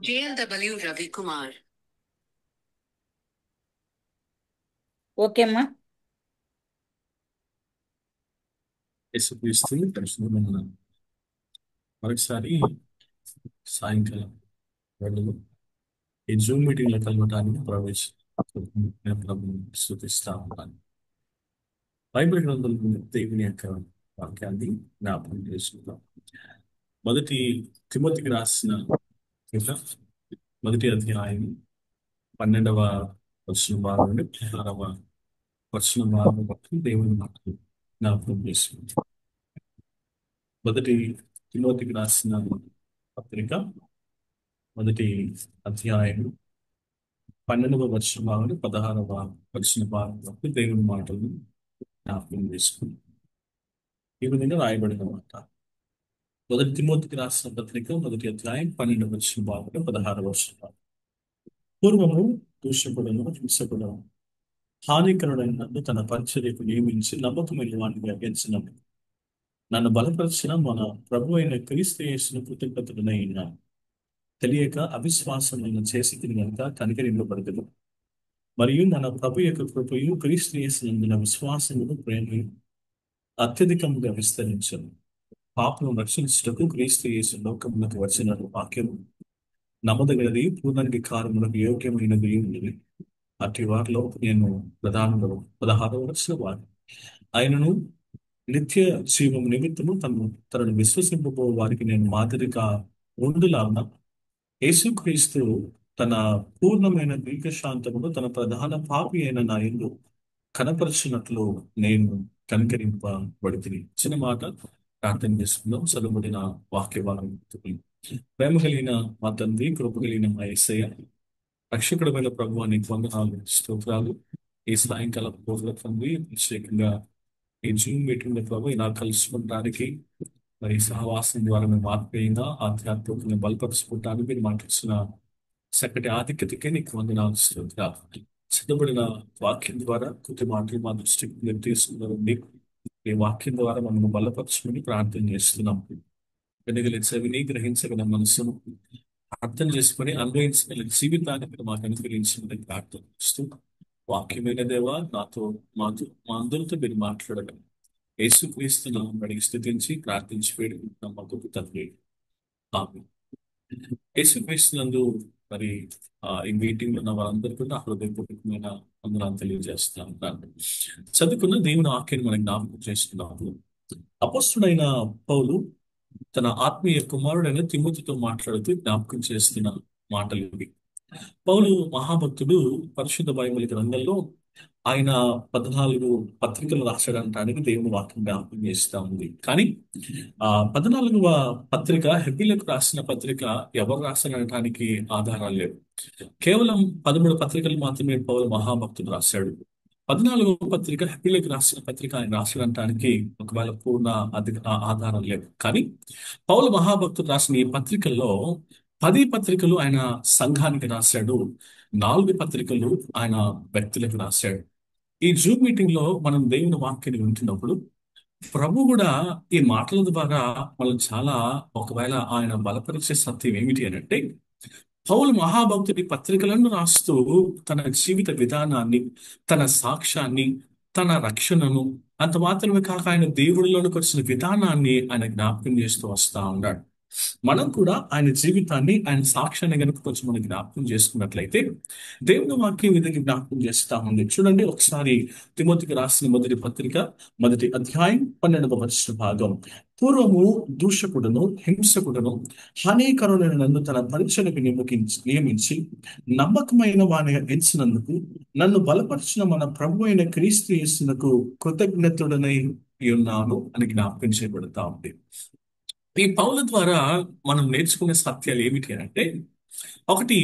JLW Ravi Kumar. Okay అమ్మా. యేసుక్రీస్తు పరిశుద్ధమైన మరొకసారి సాయంకాలం వేళలో ఈ జూమ్ మీటింగ్ లో కలవటానికి నేను ప్రభువుని స్తుతిస్తా ఉన్నాను. బైబిల్ గ్రంథంలో దేవుని యొక్క వాక్యాన్ని జ్ఞాపకం చేసుకుందాం. మొదటి తిమోతికి రాసిన పత్రిక మొదటి అధ్యాయం 12వ వచనం భాగం నుండి 16వ వచనం భాగం వరకు దేవుని మాటలు జ్ఞాపకం చేసుకుంటాం. మొదటి తిమోతికి రాసిన పత్రిక మొదటి అధ్యాయం 12వ వచనం భాగం 16వ వచన భాగం వరకు దేవుని మాటలు జ్ఞాపకం చేసుకుంటాం. ఈ విధంగా రాయబడిన మాట. మొదటి తిమోతికి రాసిన పత్రిక మొదటి అధ్యాయం 12వ వచన భాగం 16వ వచనం. పూర్వము దూషకులను హింసకులను హానికరుడైన నన్ను తన పరిచర్యకు నియమించి నమ్మకమైన వాడిని అభ్యర్థించినప్పుడు నన్ను బలపరిచిన మన ప్రభు అయిన క్రీస్తు యేసును కృతజ్ఞతలనై ఉన్నాను. తెలియక అవిశ్వాసములను చేసి తిరిగంత కనికరింపబడదు. మరియు మన ప్రభు యొక్క కృపయు క్రీస్తు యేసునందున విశ్వాసమును ప్రేమయు అత్యధికముగా విస్తరించను. పాపను రక్షించుటకు క్రీస్తు యేసు లోకములకు వచ్చిన వాక్యము నమ్మదగినది, పూర్ణానికి కారములకు యోగ్యమైనది ఉన్నది. అట్టి వారిలో నేను ప్రధానంలో 16వ వచనం వారు ఆయనను నిత్య జీవము నిమిత్తము తనను విశ్వసింపబో వారికి నేను మాదిరిగా ఉండులాగా యేసుక్రీస్తు తన పూర్ణమైన దీర్ఘశాంతమును తన ప్రధాన పాపి అయిన నా యందు కనపరిచినట్లు నేను కనికరింపబడితిని. చిన్న మాట ప్రార్థన చేసుకుందాం. చదువుబడిన వాక్య భాగం ప్రేమ కలిగిన మా తండ్రి, కృప కలిగిన మా యేసయ్య, రక్షకుడమైన ప్రభు నీకు వందనాలు, స్తోత్రాలు. ఈ సాయంకాల ప్రోగ్రాం తండ్రి ప్రత్యేకంగా ఈ జూమ్ మీటింగ్ ప్రభు ఇలా కలుసుకోవడానికి మరి సహవాసం ద్వారా మేము ఆత్మీయంగా ఆధ్యాత్మికంగా బలపరుచుకుంటానికి మీరు మాకు ఇచ్చిన చక్కటి ఆధిక్యతకే నీకు వందనాలు, స్తోత్రాలు. సిద్ధపడిన వాక్యం ద్వారా కొద్ది మాటలు మా దృష్టికి మీరు తీసుకున్నారండి. ఈ వాక్యం ద్వారా మనం బలపరచుకుని ప్రార్థన చేస్తున్నాం. వెనుగలి చెవిని గ్రహించగల మనసును అర్థం చేసుకుని అన్వయించగల జీవితాన్ని మీరు మాకు అనుగ్రహించమని ప్రార్థన చేస్తూ వాక్యమైన దేవా నాతో మా అందరితో మీరు మాట్లాడడం యేసుక్రీస్తును అడిగి స్థుతించి ప్రార్థించి వేడుకుంటున్నాం మా గొప్ప తండ్రి. ఆమేన్. యేసుక్రీస్తునందు మరి ఈ మీటింగ్ లో ఉన్న వారందరికీ కూడా హృదయపూర్వకమైన వందనాలు తెలియజేస్తున్నాం. చదువుకున్న దేవుని వాక్యాన్ని మనం జ్ఞాపకం చేస్తున్నాము. అపొస్తలుడైన పౌలు తన ఆత్మీయ కుమారుడైన తిమోతితో మాట్లాడుతూ జ్ఞాపకం చేస్తున్న మాటలు ఇవి. పౌలు మహాభక్తుడు పరిశుద్ధ బైబిల్ గ్రంథంలో ఆయన 14 పత్రికలు రాసడానికి దేవుని వాక్యం జ్ఞాపకం చేస్తూ ఉంది. కానీ 14వ పత్రిక హెబ్రీయులకు రాసిన పత్రిక ఎవరు రాశారనడానికి ఆధారాలు లేవు. కేవలం 13 పత్రికలు మాత్రమే పౌలు మహాభక్తుడు రాశాడు. 14వ పత్రిక హెబ్రీయులకు రాసిన పత్రిక ఆయన రాసడానికి ఒకవేళ పూర్ణ ఆధారం లేవు. కానీ పౌలు మహాభక్తుడు రాసిన ఈ పత్రికల్లో 10 పత్రికలు ఆయన సంఘానికి రాశాడు, 4 పత్రికలు ఆయన వ్యక్తులకు రాశాడు. ఈ జూమ్ మీటింగ్ లో మనం దేవుని వాక్యాన్ని వింటున్నప్పుడు ప్రభు కూడా ఈ మాటల ద్వారా మనం చాలా ఒకవేళ ఆయన బలపరిచే సత్యం ఏమిటి అని అంటే, పౌలు మహాభక్తుడి పత్రికలను రాస్తూ తన జీవిత విధానాన్ని, తన సాక్ష్యాన్ని, తన రక్షణను, అంత మాత్రమే కాక ఆయన దేవుడిలోనికి వచ్చిన విధానాన్ని ఆయన జ్ఞాపకం చేస్తూ వస్తా ఉన్నాడు. మనం కూడా ఆయన జీవితాన్ని, ఆయన సాక్ష్యాన్ని కనుక కొంచెం మనం జ్ఞాపకం చేసుకున్నట్లయితే దేవుని వాక్యం విధంగా జ్ఞాపకం చేస్తా ఉంది. చూడండి ఒకసారి తిమోతికి రాసిన మొదటి పత్రిక మొదటి అధ్యాయం 12వ వచన భాగం. పూర్వము దూషకుడును హింసకుడును హానికరుడైన నన్ను తన పరిచర్యకు నియమించి నమ్మకమైన వానిగా ఎంచినందుకు నన్ను బలపరిచిన మన ప్రభు అయిన క్రీస్తు యేసునకు కృతజ్ఞతుడనై ఉన్నాను అని జ్ఞాపకం చేయబడతా ఉంది. ఈ పౌల ద్వారా మనం నేర్చుకునే సత్యాలు ఏమిటి అంటే, ఒకటి,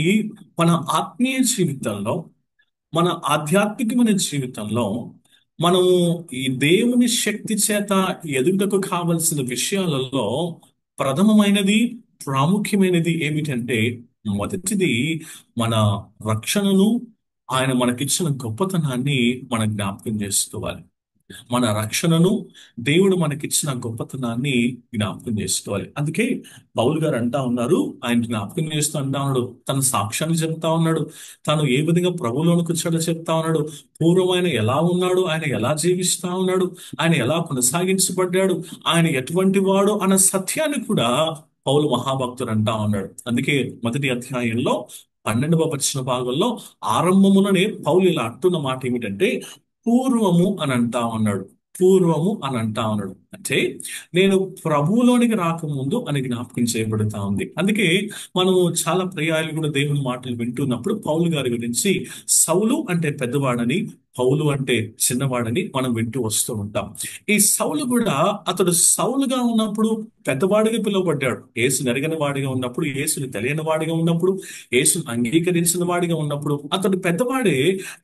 మన ఆత్మీయ జీవితంలో, మన ఆధ్యాత్మికమైన జీవితంలో మనము ఈ దేవుని శక్తి చేత ఎదుగుటకు కావలసిన విషయాలలో ప్రథమమైనది, ప్రాముఖ్యమైనది ఏమిటంటే, మొదటిది మన రక్షణను, ఆయన మనకిచ్చిన గొప్పతనాన్ని మనం జ్ఞాపకం చేసుకోవాలి. మన రక్షణను, దేవుడు మనకిచ్చిన గొప్పతనాన్ని జ్ఞాపకం చేసుకోవాలి. అందుకే పౌలు గారు అంటా ఉన్నారు, ఆయన జ్ఞాపకం చేస్తూ అంటా ఉన్నాడు, తన సాక్ష్యాన్ని చెప్తా ఉన్నాడు, తాను ఏ విధంగా ప్రభువులోనికి వచ్చాడో చెప్తా ఉన్నాడు, పూర్వం ఆయన ఎలా ఉన్నాడు, ఆయన ఎలా జీవిస్తా ఉన్నాడు, ఆయన ఎలా కొనసాగించబడ్డాడు, ఆయన ఎటువంటి వాడు అన్న సత్యాన్ని కూడా పౌలు మహాభక్తుడు అంటా ఉన్నాడు. అందుకే మొదటి అధ్యాయంలో 12వ వచన భాగంలో ఆరంభముననే పౌలు ఇలా అంటున్న మాట ఏమిటంటే, పూర్వము అని అంటా ఉన్నాడు. పూర్వము అని అంటా ఉన్నాడు అంటే నేను ప్రభువులోనికి రాకముందు అని జ్ఞాపకం చేయబడుతా ఉంది. అందుకే మనము చాలా పర్యాయాలు కూడా దేవుని మాటలు వింటున్నప్పుడు పౌలు గారి గురించి సౌలు అంటే పెద్దవాడని, పౌలు అంటే చిన్నవాడని మనం వింటూ వస్తూ ఉంటాం. ఈ సౌలు కూడా అతడు సౌలుగా ఉన్నప్పుడు పెద్దవాడిగా పిలువబడ్డాడు. యేసుని ఎరగని వాడిగా ఉన్నప్పుడు, యేసుని తెలియని వాడిగా ఉన్నప్పుడు, యేసుని అంగీకరించిన వాడిగా ఉన్నప్పుడు అతడు పెద్దవాడే.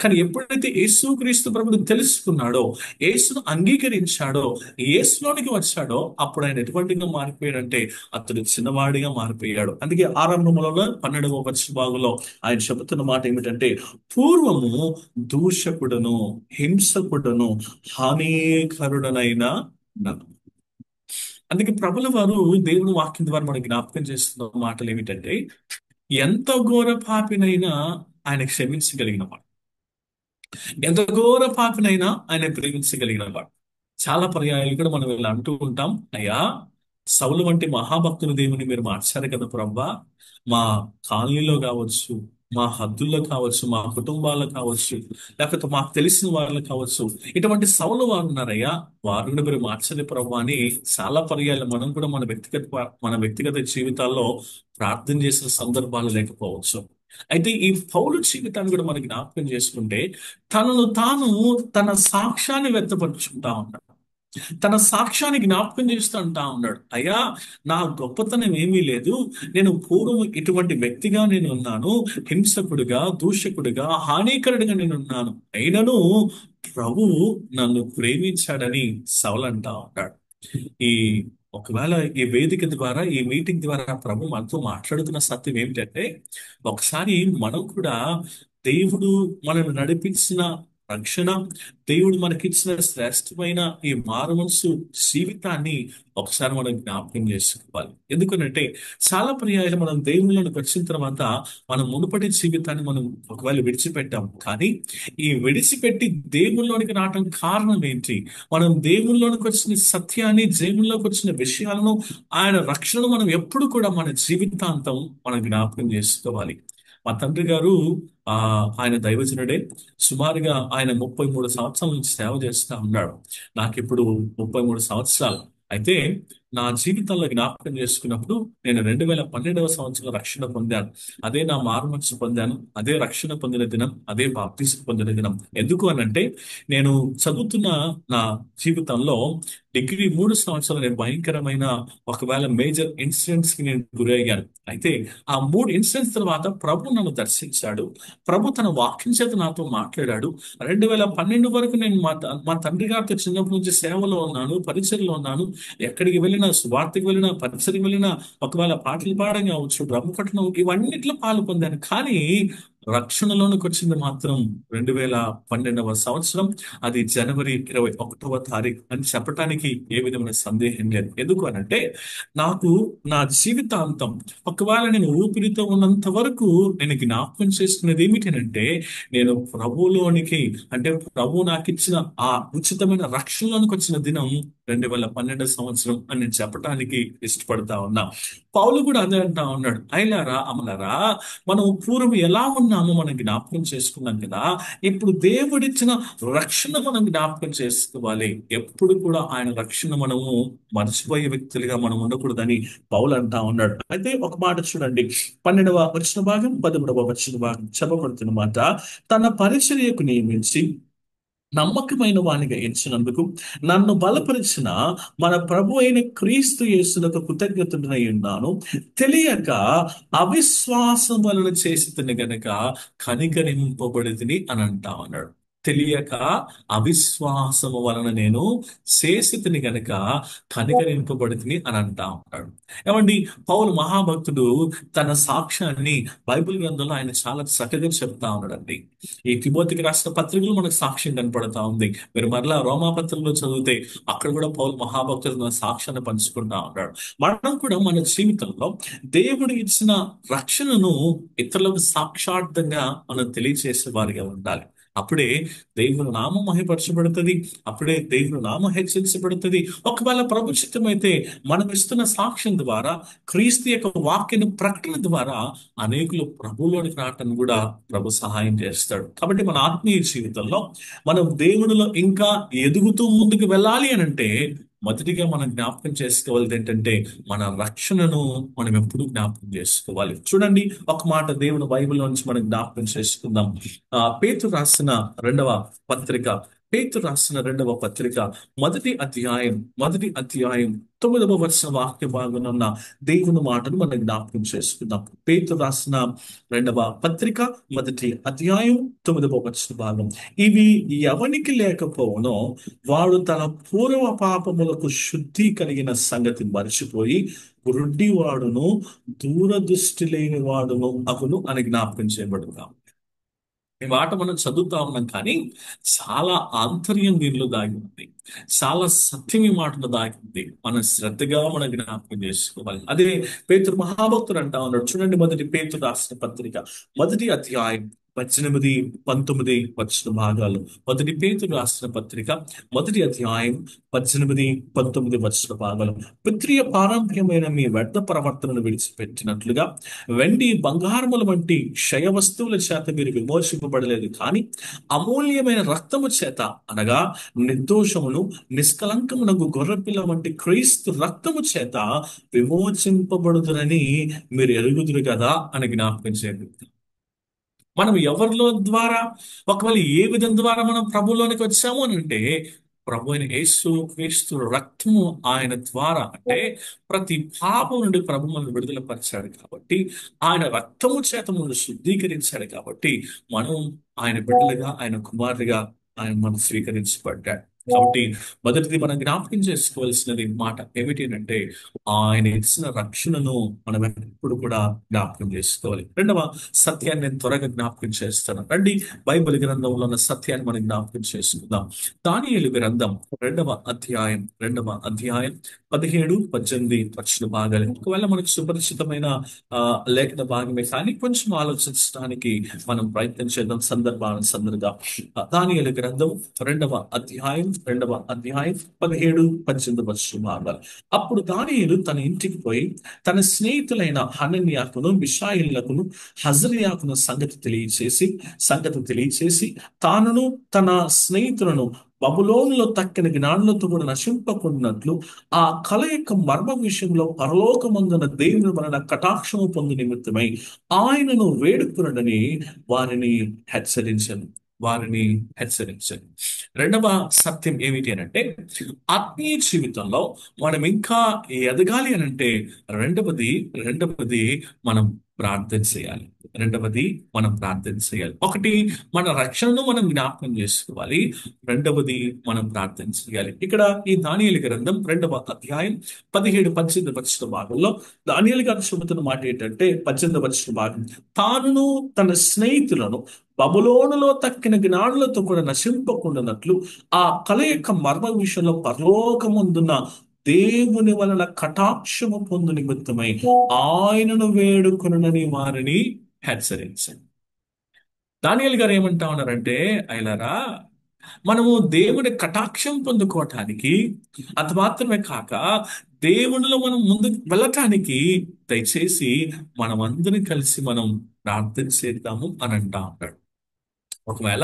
కానీ ఎప్పుడైతే యేసుక్రీస్తు ప్రభువుని తెలుసుకున్నాడో, యేసును అంగీకరించాడో, యేసులోనికి వచ్చాడో, అప్పుడు ఆయన ఎటువంటిగా మారిపోయాడంటే అతడు చిన్నవాడిగా మారిపోయాడు. అందుకే ఆరంభంలో 12వ వచన భాగంలో ఆయన చెబుతున్న మాట ఏమిటంటే, పూర్వము దూషకుడను, హింసకుడను, హానికరుడనైన నన్ను. అందుకే ప్రభుల వారు దేవుని వాక్యం ద్వారా మనకి జ్ఞాపకం చేస్తున్న మాటలు ఏమిటంటే, ఎంత ఘోర పాపినైనా ఆయన క్షమించగలిగిన వాడు, ఎంత ఘోర పాపినైనా ఆయన ప్రేమించగలిగిన వాడు. చాలా పర్యాయాలు కూడా మనం ఇలా అంటూ ఉంటాం, అయ్యా సౌలు వంటి మహాభక్తుని దేవుని మీరు మార్చారు కదా ప్రభా, మా కాలనీలో కావచ్చు, మా హద్దుల్లో కావచ్చు, మా కుటుంబాల్లో కావచ్చు, లేకపోతే మాకు తెలిసిన వాళ్ళు కావచ్చు, ఇటువంటి సౌలు వారు ఉన్నారయ్యా, వారిని మీరు మార్చని ప్రభా అని చాలా పర్యాలు మనం కూడా మన వ్యక్తిగత జీవితాల్లో ప్రార్థన చేసిన సందర్భాలు లేకపోవచ్చు. అయితే ఈ పౌలు జీవితాన్ని కూడా మనం జ్ఞాపకం చేసుకుంటే, తనను తాను తన సాక్ష్యాన్ని వ్యక్తపరుచుకుంటా ఉన్నాడు. తన సాక్ష్యాన్ని జ్ఞాపకం చేస్తూ అంటా ఉన్నాడు, అయ్యా నా గొప్పతనం ఏమీ లేదు, నేను పూర్వం ఇటువంటి వ్యక్తిగా నేను ఉన్నాను, హింసకుడిగా, దూషకుడిగా, హానికరుడిగా నేను ఉన్నాను, అయినను ప్రభువు నన్ను ప్రేమించాడని సౌలు అంటా ఉన్నాడు. ఈ ఒకవేళ ఈ వేదిక ద్వారా, ఈ మీటింగ్ ద్వారా ప్రభు మనతో మాట్లాడుతున్న సత్యం ఏమిటంటే, ఒకసారి మనం కూడా దేవుడు మనల్ని నడిపించిన రక్షణ, దేవుడు మనకిచ్చిన శ్రేష్టమైన ఈ మారుమనసు జీవితాన్ని ఒకసారి మనం జ్ఞాపకం చేసుకోవాలి. ఎందుకనంటే చాలా పర్యాయాలు మనం దేవుళ్ళలోకి వచ్చిన తర్వాత మన మునుపటి జీవితాన్ని మనం ఒకవేళ విడిచిపెట్టాం. కానీ ఈ విడిచిపెట్టి దేవుళ్ళలోనికి రావటం కారణం ఏంటి? మనం దేవుళ్ళలోనికి వచ్చిన సత్యాన్ని, దేవుళ్ళలోకి వచ్చిన విషయాలను, ఆయన రక్షణను మనం ఎప్పుడు కూడా మన జీవితాంతం మనం జ్ఞాపకం చేసుకోవాలి. మా తండ్రి గారు ఆయన దైవజనుడే. సుమారుగా ఆయన 33 సంవత్సరాల నుంచి సేవ చేస్తా ఉన్నాడు. నాకు ఇప్పుడు 33 సంవత్సరాలు. అయితే నా జీవితంలో జ్ఞాపకం చేసుకున్నప్పుడు నేను 2012వ సంవత్సరంలో రక్షణ పొందాను. అదే నా మారుమనసు పొందాను, అదే రక్షణ పొందిన దినం, అదే బాప్తిసం పొందిన దినం. ఎందుకు అనంటే, నేను చదువుతున్న నా జీవితంలో డిగ్రీ 3 సంవత్సరాలు నేను భయంకరమైన ఒకవేళ మేజర్ ఇన్సిడెంట్స్ కి నేను గురయ్యాను. అయితే ఆ 3 ఇన్సిడెంట్స్ తర్వాత ప్రభు నన్ను దర్శించాడు. ప్రభు తన వాక్యం చేత నాతో మాట్లాడాడు. 2012 వరకు నేను మా తండ్రి గారితో చిన్నప్పటి నుంచి సేవలో ఉన్నాను, పరిచర్లో ఉన్నాను. ఎక్కడికి వెళ్ళినా, సువార్తకి వెళ్ళినా, పరిచర్కి వెళ్ళినా, ఒకవేళ పాటలు పాడడం కావచ్చు, బ్రహ్మకట్నం, ఇవన్నిట్లో పాలు పొందాను. కానీ రక్షణలోనికి వచ్చింది మాత్రం 2012వ సంవత్సరం, అది జనవరి 21వ తారీఖు అని చెప్పడానికి ఏ విధమైన సందేహం లేదు. ఎందుకు అనంటే, నాకు నా జీవితాంతం ఒకవేళ నేను ఊపిరితో ఉన్నంత వరకు నేను జ్ఞాపకం చేసుకునేది ఏమిటంటే, నేను ప్రభువులోనికి, అంటే ప్రభు నాకు ఇచ్చిన ఆ ఉచితమైన రక్షణలోనికి వచ్చిన దినం 2012 సంవత్సరం అని నేను చెప్పడానికి ఇష్టపడతా ఉన్నా. పౌలు కూడా అదే అంటా ఉన్నాడు, అయిలారా అమలారా, మనం పూర్వం ఎలా ఉన్నామో మనం జ్ఞాపకం చేసుకున్నాం కదా, ఇప్పుడు దేవుడిచ్చిన రక్షణ మనం జ్ఞాపకం చేసుకోవాలి. ఎప్పుడు కూడా ఆయన రక్షణ మనము మర్చిపోయే వ్యక్తులుగా మనం ఉండకూడదని పౌలు అంటా ఉన్నాడు. అయితే ఒక మాట చూడండి, 12వ వచన భాగం, 13వ వచన భాగం చెప్పబడుతున్న మాట, తన పరిచర్యకు నియమించి నమ్మకమైన వానిగా ఎంచినందుకు నన్ను బలపరిచిన మన ప్రభు అయిన క్రీస్తు యేసునకు కృతజ్ఞతుడనై ఉన్నాను. తెలియక అవిశ్వాసం వలన చేసి గనక కనికరింపబడితిని అని అంటా ఉన్నాడు. తెలియక అవిశ్వాసము వలన నేను శేషితుని గనుక కనికరింపబడితిని అని అంటా ఉంటాడు. ఏమండి, పౌలు మహాభక్తుడు తన సాక్ష్యాన్ని బైబిల్ గ్రంథంలో ఆయన చాలా చక్కగా చెప్తా ఉన్నాడండి. ఈ తిమోతికి రాసిన పత్రికలు మనకు సాక్ష్యం కనపడతా ఉంది. మీరు మరలా రోమా పత్రికలో చదివితే అక్కడ కూడా పౌలు మహాభక్తుడు తన సాక్ష్యాన్ని పంచుకుంటా ఉన్నాడు. మనం కూడా మన జీవితంలో దేవుడు ఇచ్చిన రక్షణను ఇతరులకు సాక్షార్థంగా మనం తెలియజేసే వారిగా ఉండాలి. అప్పుడే దేవుని నామం మహిమపరచబడుతుంది. అప్పుడే దేవుని నామం హెచ్చరించబడుతుంది. ఒకవేళ ప్రభు చిత్తమైతే మనం ఇస్తున్న సాక్ష్యం ద్వారా, క్రీస్తు యొక్క వాక్యను ప్రకటన ద్వారా అనేకులు ప్రభువులోనికి రావటం కూడా ప్రభు సహాయం చేస్తాడు. కాబట్టి మన ఆత్మీయ జీవితంలో మనం దేవునిలో ఇంకా ఎదుగుతూ ముందుకు వెళ్ళాలి అని అంటే మొదటిగా మనం జ్ఞాపకం చేసుకోవాల్సింది ఏంటంటే మన రక్షణను మనం ఎప్పుడూ జ్ఞాపకం చేసుకోవాలి. చూడండి, ఒక మాట దేవుని బైబిల్ నుంచి మనం జ్ఞాపకం చేసుకుందాం. పేతురు రాసిన రెండవ పత్రిక, పేతురు రాసిన రెండవ పత్రిక మొదటి అధ్యాయం 9వ వచన వాక్య భాగంలో ఉన్న దేవుని మాటను మనం జ్ఞాపకం చేసుకుందాం. పేతురు రాసిన రెండవ పత్రిక మొదటి అధ్యాయం 9వ వచన భాగం. ఇవి ఎవనికి లేకపోవనో వాడు తన పూర్వ పాపములకు శుద్ధి కలిగిన సంగతి మర్చిపోయి గ్రుడ్డివాడును దూరదృష్టి లేని వాడును అగును అని జ్ఞాపకం చేయబడుతాం. ఈ మాట మనం చదువుతా ఉన్నాం, కానీ చాలా ఆంతర్యం దీనిలో దాగి ఉంది. చాలా సత్యం ఈ మాటలో దాగి ఉంది. మనం శ్రద్ధగా మనం జ్ఞాపకం చేసుకోవాలి. అదే పేతురు మహాభక్తుడు అంటా ఉన్నాడు. చూడండి, మొదటి పేతురు రాసిన పత్రిక మొదటి అధ్యాయం 18, 19 వచన భాగాలు. మొదటి పేతురు రాసిన పత్రిక మొదటి అధ్యాయం 18, 19 వచన భాగాలు. పితృయ పారంపర్యమైన మీ వ్యర్థ ప్రవర్తనను విడిచిపెట్టినట్లుగా వెండి బంగారముల వంటి క్షయ వస్తువుల చేత మీరు విమోచింపబడలేదు, కానీ అమూల్యమైన రక్తము చేత, అనగా నిర్దోషమును నిష్కలంకమునకు గొర్రెపిల్ల వంటి క్రీస్తు రక్తము చేత విమోచింపబడుదురని మీరు ఎరుగుదురు కదా అని జ్ఞాపకం చేయండి. మనం ఎవరిలో ద్వారా, ఒకవేళ ఏ విధం ద్వారా మనం ప్రభువులోనికి వచ్చాము అని అంటే ప్రభు అయిన యేసు క్రీస్తు రక్తము ఆయన ద్వారా, అంటే ప్రతి పాపం నుండి ప్రభు మనం విడుదల పరిచాడు కాబట్టి, ఆయన రక్తము చేత మనం శుద్ధీకరించాడు కాబట్టి మనం ఆయన బిడ్డలుగా, ఆయన కుమారుడిగా ఆయన మనం స్వీకరించబడ్డాడు. కాబట్టి మొదటిది మనం జ్ఞాపకం చేసుకోవాల్సినది మాట ఏమిటి అంటే ఆయన ఇచ్చిన రక్షణను మనం ఎప్పుడు కూడా జ్ఞాపకం చేసుకోవాలి. రెండవ సత్యాన్ని నేను త్వరగా జ్ఞాపకం చేస్తాను. రండి, బైబిల్ గ్రంథంలో ఉన్న సత్యాన్ని మనం జ్ఞాపకం చేసుకుందాం. దానియేలు గ్రంథం రెండవ అధ్యాయం 17, 18 వచన భాగాలు. ఒకవేళ మనకు సుపరిచితమైన లేఖన భాగమే, కానీ కొంచెం ఆలోచించడానికి మనం ప్రయత్నం చేద్దాం సందర్భంగా. దానియేలు గ్రంథం రెండవ అధ్యాయం 17, 18 వచన భాగాలు. అప్పుడు దానియేలు తన ఇంటికి పోయి తన స్నేహితులైన హనన్యాకును, మిషాయిలకును, హజర్యాకును సంగతి తెలియచేసి తానును తన స్నేహితులను బబులోనులో తక్కిన జ్ఞానులతో కూడా నశింపకున్నట్లు ఆ కళ యొక్క మర్మ విషయంలో పరలోకమందున దేవుని వలన కటాక్షము పొందు నిమిత్తమై ఆయనను వేడుకునడని వారిని హెచ్చరించాను. రెండవ సత్యం ఏమిటి అనంటే, ఆత్మీయ జీవితంలో మనం ఇంకా ఎదగాలి అనంటే రెండవది మనం ప్రార్థన చేయాలి. ఒకటి, మన రక్షణను మనం జ్ఞాపకం చేసుకోవాలి. రెండవది మనం ప్రార్థన చేయాలి. ఇక్కడ ఈ దానియేలు గ్రంథం రెండవ అధ్యాయం 17, 18 వచన భాగంలో దానియేలు గారు చెబుతున్న మాట ఏంటంటే 18 వచన భాగం, తానును తన స్నేహితులను బబులోనులో తక్కిన జ్ఞానులతో కూడా నశింపకుండానట్లు ఆ కళ యొక్క మర్మ విషయంలో పరలోకమందున్న దేవుని వలన కటాక్షము పొందు నిమిత్తమై ఆయనను వేడుకొనునని వారిని హెచ్చరించండి. దానియేలు గారు ఏమంటా ఉన్నారంటే, అయ్యలారా, మనము దేవుని కటాక్షం పొందుకోవటానికి, అది మాత్రమే కాక దేవునిలో మనం ముందుకు వెళ్ళటానికి దయచేసి మనం అందరం కలిసి మనం ప్రార్థన చేద్దాము అని అంటా ఉన్నాడు. ఒకవేళ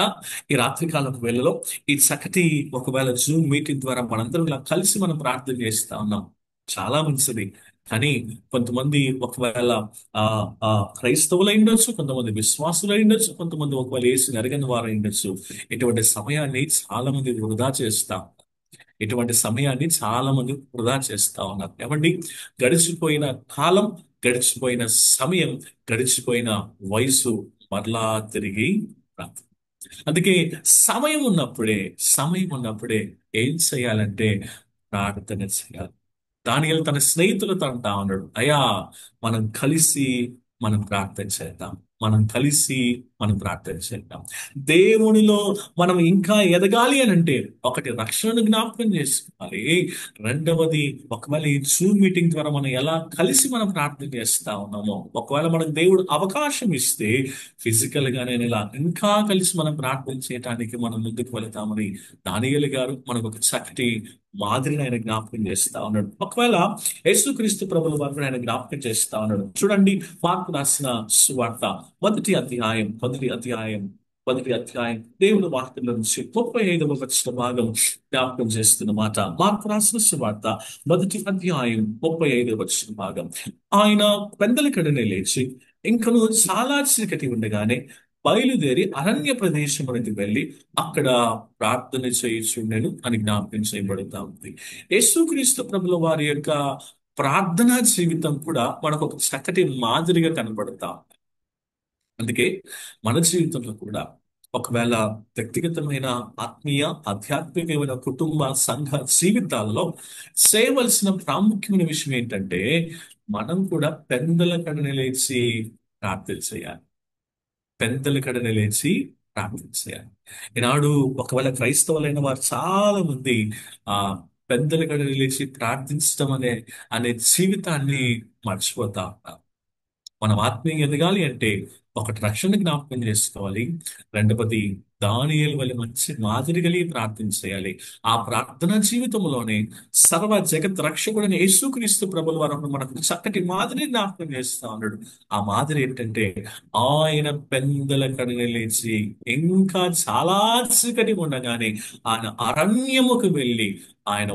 ఈ రాత్రికాలపు వేళలో ఈ చక్కటి ఒకవేళ జూమ్ మీటింగ్ ద్వారా మనందరం ఇలా కలిసి మనం ప్రార్థన చేస్తా ఉన్నాం, చాలా మంచిది. కానీ కొంతమంది ఒకవేళ ఆ ఆ క్రైస్తవులై ఉండొచ్చు, కొంతమంది విశ్వాసులై ఉండొచ్చు, కొంతమంది ఒకవేళ యేసుని ఎరగని వారు ఉండొచ్చు. ఇటువంటి సమయాన్ని చాలా మంది వృధా చేస్తా ఉన్నారు. ఏమండి, గడిచిపోయిన కాలం, గడిచిపోయిన సమయం, గడిచిపోయిన వయసు మరలా తిరిగి రాదు. అందుకే సమయం ఉన్నప్పుడే సమయం ఉన్నప్పుడే ఏం చేయాలంటే ప్రార్థన చేయాలి. దానియేలు తన స్నేహితులతో అంటా ఉన్నాడు, అయ్యా, మనం కలిసి మనం ప్రార్థన చేద్దాం. మనం కలిసి మనం ప్రార్థన చేద్దాం. దేవునిలో మనం ఇంకా ఎదగాలి అని అంటే ఒకటి రక్షణను జ్ఞాపకం చేసుకోవాలి. రెండవది, ఒకవేళ ఈ జూమ్ మీటింగ్ ద్వారా మనం ఎలా కలిసి మనం ప్రార్థన చేస్తా ఉన్నామో, ఒకవేళ మనకు దేవుడు అవకాశం ఇస్తే ఫిజికల్ గా నేను ఇలా ఇంకా కలిసి మనం ప్రార్థన చేయడానికి మనం ముందుకు వెళతామని దానియేలు గారు మనకు ఒక చక్కటి మాదిరిని ఆయన జ్ఞాపకం చేస్తా ఉన్నాడు. ఒకవేళ యేసుక్రీస్తు ప్రభుల వారిని ఆయన జ్ఞాపకం చేస్తా ఉన్నాడు. చూడండి, మార్కు రాసిన సువార్త మొదటి అధ్యాయం దేవుని వాక్యంలో నుంచి 35వ భాగం జ్ఞాపకం చేస్తున్న మాట. మార్కు రాసిన సువార్త 1 అధ్యాయం 35వ భాగం. ఆయన పెందలకడనే లేచి ఇంకను చాలా చీకటి ఉండగానే బయలుదేరి అరణ్య ప్రదేశం అనేది వెళ్ళి అక్కడ ప్రార్థన చేయుచుండెను అని జ్ఞాపకం చేయబడుతా ఉంది. యేసుక్రీస్తు ప్రభుల వారి యొక్క ప్రార్థనా జీవితం కూడా మనకు ఒక చక్కటి మాదిరిగా కనబడతా ఉంది. అందుకే మన జీవితంలో కూడా ఒకవేళ వ్యక్తిగతమైన ఆత్మీయ ఆధ్యాత్మికమైన కుటుంబ సంఘ జీవితాల్లో చేయవలసిన ప్రాముఖ్యమైన విషయం ఏంటంటే మనం కూడా పెందల కడని లేచి ప్రార్థన చేయాలి. పెద్దల కడని లేచి ప్రార్థన చేయాలి. ఈనాడు ఒకవేళ క్రైస్తవులైన వారు చాలా మంది ఆ పెద్దల కడని లేచి ప్రార్థించడం అనే జీవితాన్ని మర్చిపోతా ఉన్నారు. మనం ఆత్మీయంగా ఎదగాలి అంటే ఒకటి రక్షణ జ్ఞాపకం చేసుకోవాలి. రెండవది, దానియేలు వలె మంచి మాదిరి కలిగి ప్రార్థన చేయాలి. ఆ ప్రార్థనా జీవితంలోనే సర్వ జగత్ రక్షకుడైన యేసుక్రీస్తు ప్రభుల వారు మనకు చక్కటి మాదిరి జ్ఞాపకం చేస్తా ఉన్నాడు. ఆ మాదిరి ఏంటంటే ఆయన పెందల కడని లేచి ఇంకా చాలా చీకటి ఉండగానే ఆయన అరణ్యముకు వెళ్ళి ఆయన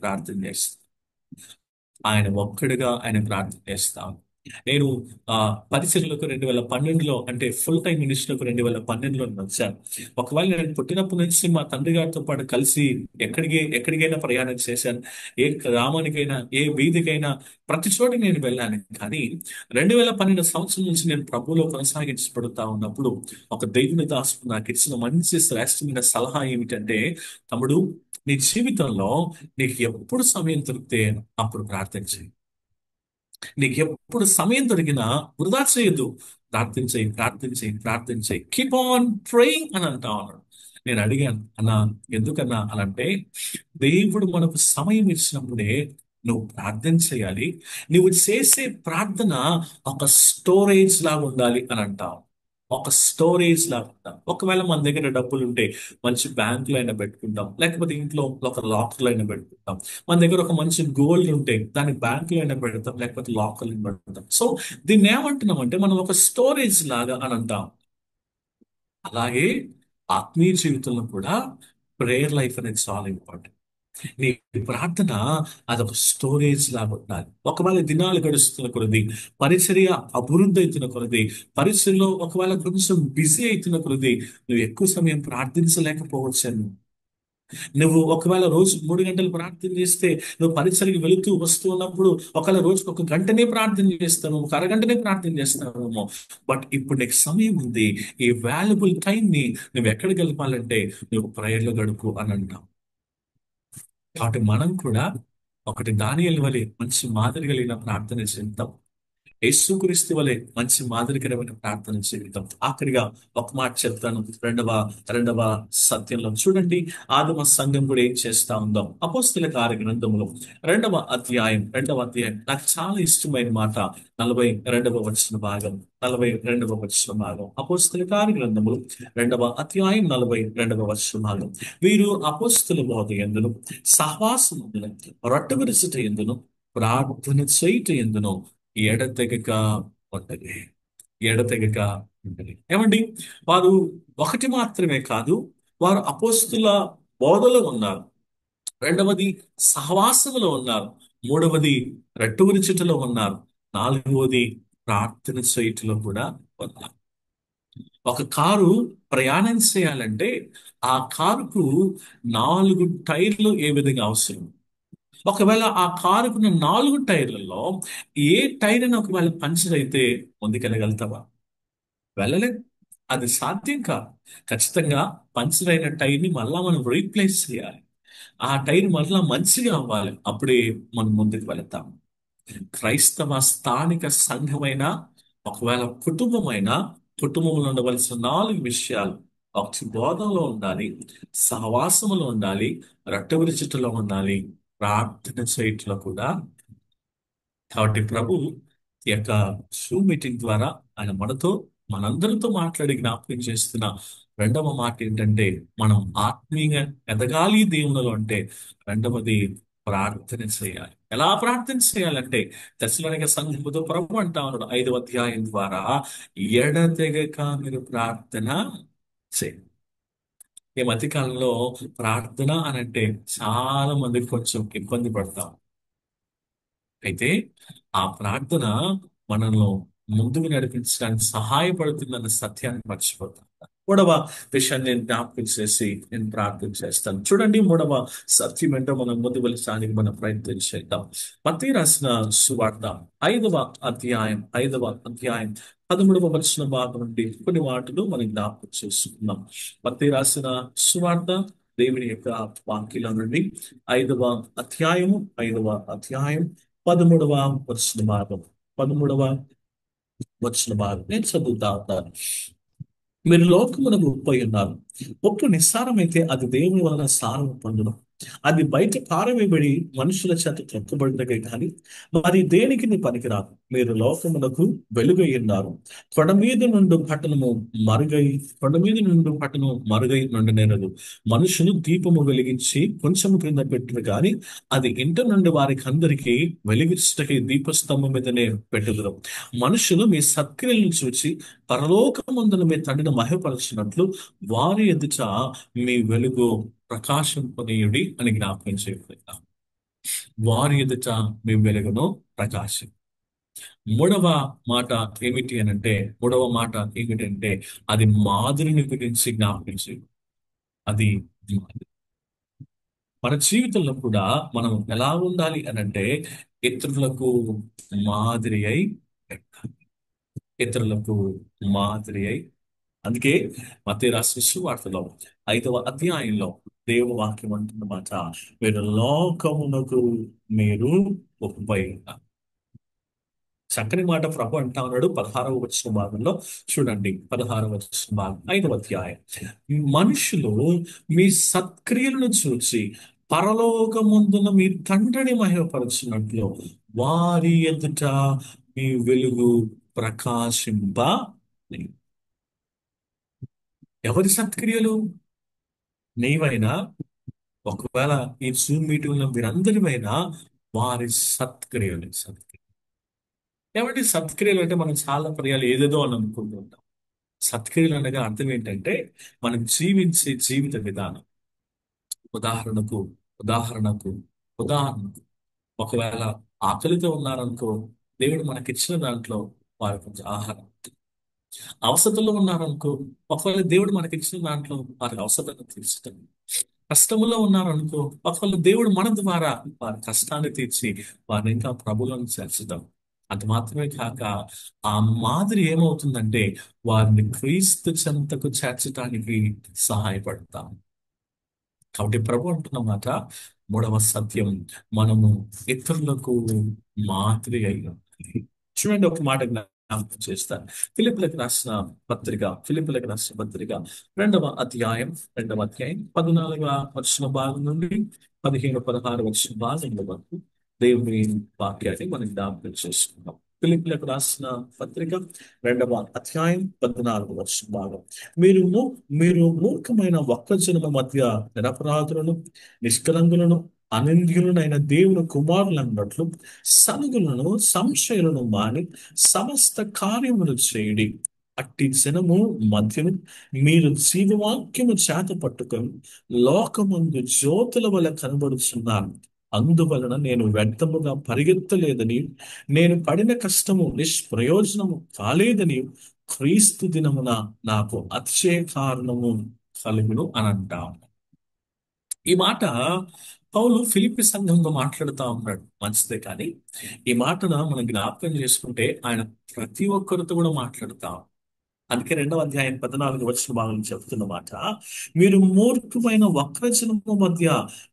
ప్రార్థన చేస్తాడు. ఆయన ప్రార్థన చేస్తాం. నేను పరిచర్లకు 2012లో అంటే ఫుల్ టైం మినిస్ట్రీలకు 2012లో వచ్చాను. ఒకవేళ నేను పుట్టినప్పటి నుంచి మా తండ్రి గారితో పాటు కలిసి ఎక్కడికైనా ప్రయాణం చేశాను. ఏ గ్రామానికైనా ఏ వీధికైనా ప్రతి చోటికి నేను వెళ్ళాను. కానీ 2012 సంవత్సరం నుంచి నేను ప్రభువులో కొనసాగించబడుతా ఉన్నప్పుడు ఒక దేవుని దాసుడు నాకు ఇచ్చిన మంచి శ్రేష్టమైన సలహా ఏమిటంటే, తమ్ముడు, నీ జీవితంలో నీకు ఎప్పుడు సమయం దొరికితే అప్పుడు ప్రార్థన చేయి. నీకు ఎప్పుడు సమయం దొరికినా వృధా చేయొద్దు. ప్రార్థన చేయి. కీప్ ఆన్ ప్రేయింగ్ అని అంటా ఉన్నాడు. నేను అడిగాను, అన్నా ఎందుకన్నా అనంటే, దేవుడు మనకు సమయం ఇచ్చినప్పుడే నువ్వు ప్రార్థన చేయాలి. నువ్వు చేసే ప్రార్థన ఒక స్టోరేజ్ లాగా ఉండాలి అని అంటావు. ఒక స్టోరేజ్ లాగా ఉండాలి. ఒకవేళ మన దగ్గర డబ్బులు ఉంటే మంచి బ్యాంకులో అయినా పెట్టుకుంటాం, లేకపోతే ఇంట్లో ఒక లాకర్లో అయినా పెట్టుకుంటాం. మన దగ్గర ఒక మంచి గోల్డ్ ఉంటే దాన్ని బ్యాంకులో అయినా పెడతాం, లేకపోతే లాకర్లో అయినా పెడతాం. సో దీన్ని ఏమంటున్నాం అంటే మనం ఒక స్టోరేజ్ లాగా అని అంటాం. అలాగే ఆత్మీయ జీవితంలో కూడా ప్రేయర్ లైఫ్ అనేది చాలా ఇంపార్టెంట్. నీ ప్రార్థన అదొక స్టోరేజ్ లాగా ఉండాలి. ఒకవేళ దినాలు గడుస్తున్న కొలది, పరిచర్య అభివృద్ధి అవుతున్న కొలది, పరిచర్యలో ఒకవేళ కొంచెం బిజీ అవుతున్న కొలది నువ్వు ఎక్కువ సమయం ప్రార్థించలేకపోవచ్చాను. నువ్వు ఒకవేళ రోజు 3 గంటలు ప్రార్థన చేస్తే నువ్వు పరిచర్యకి వెళుతూ వస్తూ ఉన్నప్పుడు ఒకవేళ రోజుకు 1 గంటనే ప్రార్థన చేస్తాను, ఒక అరగంటనే ప్రార్థన చేస్తావేమో. బట్ ఇప్పుడు నీకు సమయం ఉంది. ఈ వాల్యుబుల్ టైం ని నువ్వు ఎక్కడ గడపాలంటే నువ్వు ప్రేయర్లో గడుపు అని అంటావు. కాబట్టి మనం కూడా ఒకటి దానియేలు వలె మంచి మాదిరి కలిగిన ప్రార్థన చేద్దాం. యేసుక్రీస్తు వలె మంచి మాదిరికరమైన ప్రార్థన చేద్దాం. ఆఖరిగా ఒక మాట చెప్తాను. రెండవ సత్యంలో చూడండి, ఆదిమ సంఘం కూడా ఏం చేస్తా ఉందో. అపోస్తల కార్య గ్రంథములో రెండవ అధ్యాయం నాకు చాలా ఇష్టమైన మాట. 42వ వచన భాగం అపోస్తల కార్య గ్రంథములు 2వ అధ్యాయం 42వ వచన భాగం. వీరు అపోస్తల బోధ యందును సహవాసముందును రొట్టె విరుచుట యందును ప్రార్థన చేయుట యందును ఎడతెగక ఉంటది. ఎడతెగక ఉంటది. ఏమండి, వారు ఒకటి మాత్రమే కాదు, వారు అపోస్తుల బోధలో ఉన్నారు. రెండవది సహవాసములో ఉన్నారు. మూడవది రెట్టుగురిచుటలో ఉన్నారు. నాలుగవది ప్రార్థన చేయుటలో కూడా ఉన్నారు. ఒక కారు ప్రయాణం చేయాలంటే ఆ కారుకు 4 టైర్లు ఏ విధంగా అవసరం. ఒకవేళ ఆ కారుకున్న 4 టైర్లలో ఏ టైర్ అని ఒకవేళ పంచర్ అయితే ముందుకెళ్ళగలుగుతావా? వెళ్ళలేదు. అది సాధ్యం కాదు. ఖచ్చితంగా పంచర్ అయిన టైర్ ని మళ్ళా మనం రీప్లేస్ చేయాలి. ఆ టైర్ మళ్ళా మంచిగా అవ్వాలి. అప్పుడే మనం ముందుకు వెళతాం. క్రైస్తవ స్థానిక సంఘమైన, ఒకవేళ కుటుంబమైన, కుటుంబంలో ఉండవలసిన 4 విషయాలు: ఒకటి బోధనలో ఉండాలి, సహవాసములో ఉండాలి, రొట్టె విరుచుటలో ఉండాలి, ప్రార్థన చేయట్లో కూడా. కాబట్టి ప్రభు ఈ యొక్క జూమ్ మీటింగ్ ద్వారా ఆయన మనతో, మనందరితో మాట్లాడి జ్ఞాపకం చేస్తున్న రెండవ మాట ఏంటంటే, మనం ఆత్మీయంగా ఎదగాలి దేవునిలో అంటే రెండవది ప్రార్థన చేయాలి. ఎలా ప్రార్థన చేయాలంటే, తెస్సలోనిక సంఘముతో ప్రభు అంటా ఉన్నాడు 5వ అధ్యాయం ద్వారా, ఎడతెగక మీరు ప్రార్థన చేయండి. ఈ మధ్య కాలంలో ప్రార్థన అని అంటే చాలా మందికి కొంచెం ఇబ్బంది పడతాం. అయితే ఆ ప్రార్థన మనల్ని ముందుకు నడిపించడానికి సహాయపడుతుందన్న సత్యాన్ని మర్చిపోతాం. మూడవ విషయాన్ని నేను జ్ఞాపకం చేసి నేను ప్రార్థన చేస్తాను. చూడండి, మూడవ సత్యం ఏంటో మనం ముందు వెళ్ళడానికి మనం ప్రయత్నం చేద్దాం. మత్తయి రాసిన సువార్త 5వ అధ్యాయం 13వ భాగం నుండి కొన్ని మాటలు మనం జ్ఞాపకం చేసుకుందాం. మత్తయి రాసిన సువార్త దేవుని యొక్క వాక్యం నుండి 5వ అధ్యాయము 5వ అధ్యాయం 13వ భాగం. 13వ భాగం నేను చదువుతా ఉన్నాను. మీరు లోకమునకు ఉప్పై ఉన్నారు. ఉప్పు నిస్సారమైతే అది దేవుని వలన సారం పొందును. అది బయట పారవేయబడి మనుషుల చేత త్రొక్కబడినకే కానీ మరి దేనికి పనికిరాదు. మీరు లోకమునకు వెలుగై ఉన్నారు. కొండ మీద నుండి పట్టణము మరుగై నుండనేరదు. మనుషులు దీపము వెలిగించి కొంచెము క్రింద పెట్టును కానీ అది ఇంట నుండి వారికి అందరికీ వెలిగించుటకి దీపస్తంభం మీదనే పెట్టుదురు. మనుషులు మీ సత్క్రియలను చూచి పరలోకమందున మీ తండ్రిని మహిమపరచినట్లు వారి ఎదుట మీ వెలుగు ప్రకాశింపనీయుడి అని జ్ఞాపకం చేయబడతాం. వారి ఎదుట మీ వెలుగును ప్రకాశం. మూడవ మాట ఏమిటి అని అంటే, మూడవ మాట ఏమిటంటే, అది మాదిరిని గురించి జ్ఞాపకం చేయడం. అది మాదిరి. మన జీవితంలో కూడా మనం ఎలా ఉండాలి అని అంటే, ఇతరులకు మాదిరి అయి పెట్టాలి. ఇతరులకు మాదిరి అయి. అందుకే మత్తయి రాసిన సువార్తలో 5వ అధ్యాయంలో దేవుని వాక్యం అంటున్నమాట, మీరు లోకమునకు మీరు ఉప్పై ఉన్నారు. చక్కని మాట ప్రభు అంటా ఉన్నాడు 16వ భాగంలో. చూడండి, 16వ భాగం 5వ అధ్యాయం. మనుషులు మీ సత్క్రియలను చూసి పరలోకమందున మీ తండ్రిని మహిమపరచినట్లు వారి ఎదుట మీ వెలుగు ప్రకాశింప. ఎవరి సత్క్రియలు? నీవైనా, ఒకవేళ ఈ జూమ్ మీటింగ్ లో మీరందరివైనా వారి సత్క్రియలు. ఏమంటే సత్క్రియలు అంటే మనం చాలా పర్యాలు ఏదేదో అని అనుకుంటూ ఉంటాం. సత్క్రియలు అనగా అర్థం ఏంటంటే, మనం జీవించే జీవిత విధానం. ఉదాహరణకు ఉదాహరణకు ఉదాహరణకు ఒకవేళ ఆకలితో ఉన్నారనుకో, దేవుడు మనకిచ్చిన దాంట్లో వారికి కొంచెం ఆహారం. అవసరంలో ఉన్నారనుకో, ఒకవేళ దేవుడు మనకిచ్చిన దాంట్లో వారి అవసరాలను తీర్చడం. కష్టములో ఉన్నారనుకో, ఒకవేళ దేవుడు మన ద్వారా వారి కష్టాన్ని తీర్చి వారిని ఇంకా ప్రభువులను చేర్చడం. అది మాత్రమే కాక ఆ మాదిరి ఏమవుతుందంటే, వారిని క్రీస్తు చెంతకు చేర్చడానికి సహాయపడతాం. కాబట్టి ప్రభు అంటున్న మాట, మూడవ సత్యం, మనము ఇతరులకు మాదిరి అయి ఉండాలి. చూడండి, ఒక మాట జ్ఞాపకం చేస్తాను. ఫిలిప్పులకు రాసిన పత్రిక 2వ అధ్యాయం 14వ భాగం నుండి 15-16 వరకు దేవుని వాక్యాన్ని మనం జ్ఞాపకం చేసుకుందాం. ఫిలిప్పులకు రాసిన పత్రిక 2వ అధ్యాయం 14వ భాగం. మీరు మూర్ఖమైన ఒక్కజనమ మధ్య నిరపరాధులను, నిష్కలంగులను, అనింద్యులనైన దేవుని కుమారులన్నట్లు సనుగులను సంశయాలను మాని సమస్త కార్యములు చేయడి. అట్టి జనము మధ్యను మీరు జీవవాక్యము చేత పట్టుకొని లోకమందు జ్యోతుల వల్ల కనబడుచున్నాను. అందువలన నేను వ్యర్థముగా పరిగెత్తలేదని, నేను పడిన కష్టము నిష్ప్రయోజనము కాలేదని క్రీస్తు దినమున నాకు అతిశయ కారణము కలుగును అని అంటాం. ఈ మాట పౌలు ఫిలిప్పి సంఘంతో మాట్లాడుతూ ఉన్నాడు, మంచిదే. కానీ ఈ మాటను మనం జ్ఞాపకం చేసుకుంటే ఆయన ప్రతి ఒక్కరితో కూడా మాట్లాడుతాం. అందుకే 2వ అధ్యాయం 14 భాగం చెప్తున్నమాట, మీరు మూర్ఖమైన వక్రజనము మధ్య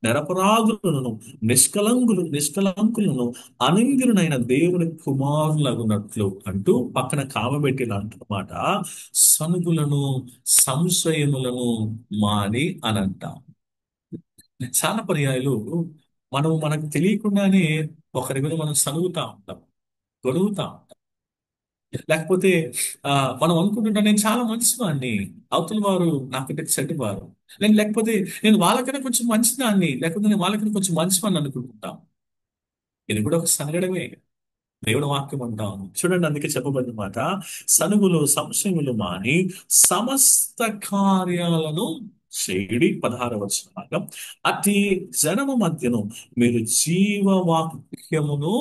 నిరపరాధులను, నిష్కలంకులను, అనింద్యులైన దేవుని కుమారులగునట్లు అంటూ పక్కన కామబెట్టిన అంటున్నమాట, సనుగులను, సంశయములను మాని అని అంటాం. చాలా పర్యాయాలు మనకు తెలియకుండానే ఒకరి మీద మనం సనుగుతా ఉంటాం, గొడుగుతా ఉంటాం. లేకపోతే ఆ మనం అనుకుంటుంటాం, నేను చాలా మంచివాడిని, అవతల వారు నాకంటే చెడ్డవారు, లేకపోతే నేను వాళ్ళకన్నా కొంచెం మంచిదాన్ని, లేకపోతే నేను వాళ్ళకన్నా కొంచెం మంచివాడిని అనుకుంటుంటాం. ఇది కూడా ఒక సనగడమే. దేవుని వాక్యం అంటాం చూడండి, అందుకే చెప్పబడిన మాట, సనుగులు సంశయములు మాని సమస్త కార్యాలను చేయుడి. 16వ వచనం, అతి జనము మధ్యను మీరు జీవవాక్యమును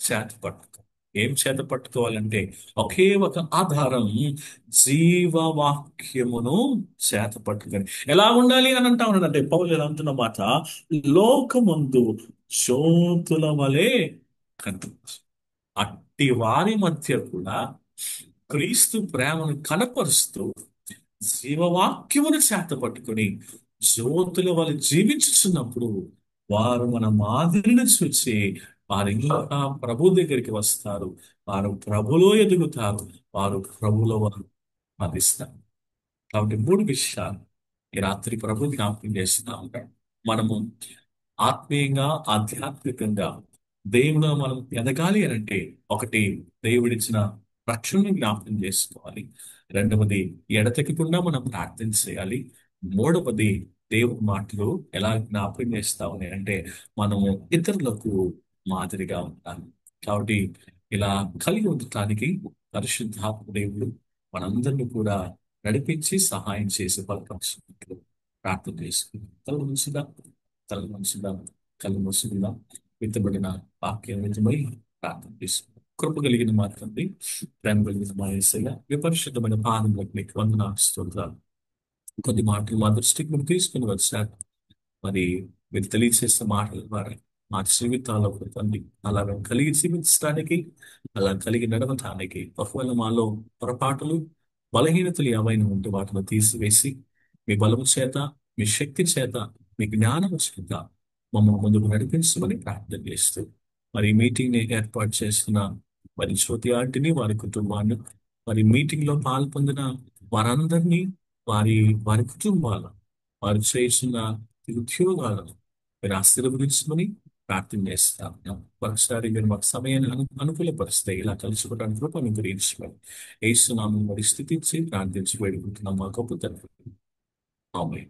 చేతపట్టుకో. ఏం చేత పట్టుకోవాలంటే ఒకే ఒక ఆధారం, జీవవాక్యమును చేత పట్టుకొని ఎలా ఉండాలి అని అంటా ఉన్నాడంటే పౌలు ఎలా అంటున్న మాట, లోకమందు జ్యోతుల వలె కనిపించు. అట్టి వారి మధ్య కూడా క్రీస్తు ప్రేమను కనపరుస్తూ జీవవాక్యమును చేత పట్టుకుని జ్యోతుల వల్ల జీవించుచున్నప్పుడు వారు మన మాదిరిని చూసి వారు ఇంకా ప్రభు దగ్గరికి వస్తారు, వారు ప్రభులో ఎదుగుతారు, వారు ప్రభులో వారు మదిస్తారు. కాబట్టి 3 విషయాలు ఈ రాత్రి ప్రభు జ్ఞాపకం చేస్తున్నా ఉంటాడు. మనము ఆత్మీయంగా, ఆధ్యాత్మికంగా దేవుడు మనం ఎదగాలి అని అంటే, ఒకటి, దేవుడిచ్చిన రక్షణను జ్ఞాపకం చేసుకోవాలి. రెండవది, ఎడతెగకుండా మనం ప్రార్థన చేయాలి. మూడవది, దేవుడి మాటలు ఎలా జ్ఞాపకం చేస్తామని అంటే, మనము ఇతరులకు మాదిరిగా ఉండాలి. కాబట్టి ఇలా కలిగి ఉండటానికి పరిశుద్ధాత్మ దేవుడు మనందరినీ కూడా నడిపించి సహాయం చేసి బలపరిచినట్లు ప్రార్థన చేసుకుందాం. తల మనసుగా కళ్ళు మూసుకుందాం. విత్తబడిన వాక్యం నిజమై ప్రార్థన చేసుకుందాం. కృప కలిగిన మా తండ్రి, ప్రేమ కలిగిన మా యేసయ్య, మీ పరిశుద్ధమైన పాదములకు మీకు వందనాలు, స్తోత్రాలు. కొద్ది మాటలు మా దృష్టికి మీరు తీసుకుని వచ్చారు. మరి మీరు తెలియజేసే మాటల ద్వారా మా జీవితాల్లో తండ్రి అలాగ కలిగి జీవించడానికి, అలా కలిగి నడవటానికి, ఒకవేళ మాలో పొరపాటులు, బలహీనతలు ఏవైనా ఉంటే వాటిని తీసివేసి మీ బలము చేత, మీ శక్తి చేత, మీ జ్ఞానము చేత మమ్మల్ని ముందుకు నడిపించమని ప్రార్థన చేస్తూ, మరి ఈ మీటింగ్ ని ఏర్పాటు చేసిన మరి జ్యోతి ఆంటీని, వారి కుటుంబాన్ని, మరి మీటింగ్ లో పాల్పొందిన వారందరినీ, వారి వారి కుటుంబాలను, వారు చేసిన ఉద్యోగాలను మీరు ఆశీర్వదించమని ప్రార్థన చేస్తాం. ఒకసారి మీరు మాకు సమయాన్ని అనుకూలపరిస్తే ఇలా కలుసుకోవడానికి కృప అనుగ్రహించమని యేసు నామములో స్తుతించి ప్రార్థించి వేడుకుంటున్నాం మా గొప్ప తండ్రి. ఆమేన్.